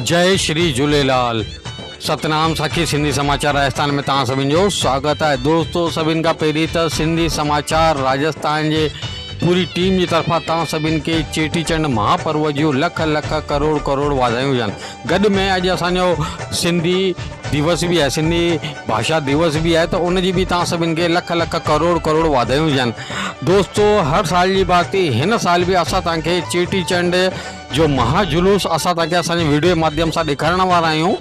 जय श्री झूलेलाल। सतनाम साखी सिंधी समाचार राजस्थान में तव्हां सभिनि जो स्वागत है। दोस्तों, सभिनि खां पहिरीं त सिंधी समाचार राजस्थान जे पूरी टीम की तरफा तव्हां सभिनि खे चेटीचंड महापर्व जूं लख लख करोड़ करोड़ वाधायूं हुजनि। गॾु में अॼु असांजो सिंधी दिवस भी है, सिंधी भाषा दिवस भी है, तो उनजी भी तव्हां सभिनि खे लख लख करोड़ करोड़ वाधायूं हुजनि। दोस्तों, हर साल जी बात थी, हिन साल भी असां तव्हांखे चेटीचंड जो महाजुलूस असां तव्हांखे असांजे वीडियो जे माध्यम सां ॾेखारण वारा आहियूं।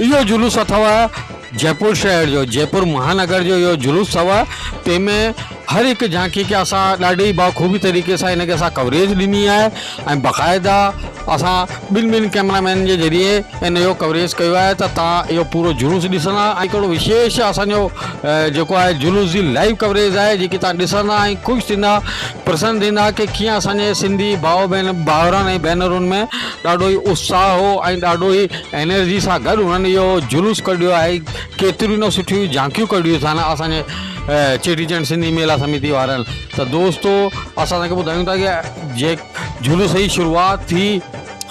इहो जुलूस अथव जयपुर शहर जो, जयपुर महानगर जो इहो जुलूस अथव। तंहिंमें हर एक झांकी के असां ॾाढी बाख़ूबी तरीक़े सां हिनखे असां कवरेज ॾिनी आहे ऐं बाक़ाइदा असां ॿिनि कैमरामैन जे ज़रिए इन जो कवरेज कयो आहे। त तव्हां इहो पूरो जुलूस ॾिसंदा ऐं हिकिड़ो विशेष असांजो जेको आहे जुलूस जी लाइव कवरेज आहे, जेकी तव्हां ॾिसंदा ऐं ख़ुशि थींदा, प्रसन्न थींदा कि कीअं असांजे सिंधी भाउरनि ऐं भेनरुनि में ॾाढो ई उत्साह हो ऐं ॾाढो ई एनर्जी सां गॾु उन्हनि इहो जुलूस कढियो आहे। केतिरियूं न सुठियूं झांकियूं कढियूं अथनि असांजे चेटीचंड सिंधी मेला समिति वारनि। त दोस्तों, असां तव्हांखे ॿुधायूं था कि जे जुलूस जी शुरूआति थी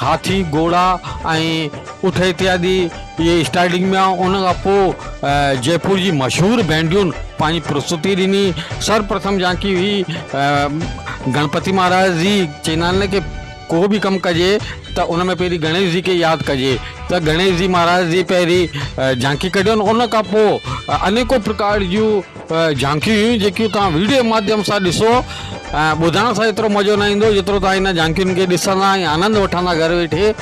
हाथी घोड़ा ऐं उठ इत्यादि ये स्टार्टिंग में उन खां पोइ जयपुर जी मशहूरु बैंडियुनि पंहिंजी प्रस्तुति ॾिनी। सर्वप्रथम झांकी हुई गणपति महाराज जी। चवंदा आहिनि कि को बि कमु कजे त उन में पहिरीं गणेश जी खे यादि कजे, त गणेश जी महाराज जी पहिरीं झांकी कढियनि। उन खां पोइ अनेकों प्रकार जूं झांकियूं हुयूं जेकियूं तव्हां वीडियो जे माध्यम सां ॾिसो। ॿुधण सां एतिरो मज़ो न ईंदो जेतिरो तव्हां इन झांकियुनि खे ॾिसंदा ऐं आनंद वठंदा घर वेठे।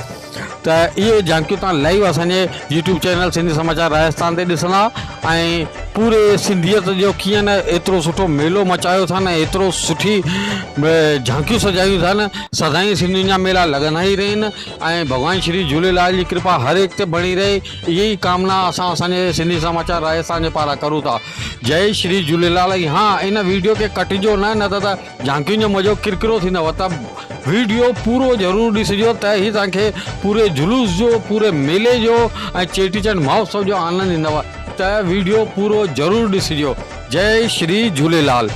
त इहे झांकियूं तव्हां लाइव असांजे यूट्यूब चैनल सिंधी समाचार राजस्थान ते ॾिसंदा ऐं पूरे सिंधियत जो कीअं न एतिरो सुठो मेलो मचायो अथनि, एतिरो सुठी झांकियूं सजायूं अथनि। सदाईं सिंधियुनि जा मेला लॻंदा ई रहनि ऐं भॻवान श्री झूलेलाल जी कृपा हर एक ते बणी रहे, इहा ई कामना असां असांजे सिंधी समाचार राजस्थान जे पारां करूं था। जय श्री झूलेलाल। ऐं हा, इन वीडियो खे कटिजो न त झांकियुनि जो मज़ो किरकिरो थींदव। त वीडियो पूरो ज़रूरु ॾिसिजो त ही तव्हांखे पूरे जुलूस जो, पूरे मेले जो ऐं चेटीचंड महोत्सव जो आनंद ईंदव। त वीडियो पूरो ज़रूरु ॾिसिजो। जय श्री झूलेलाल।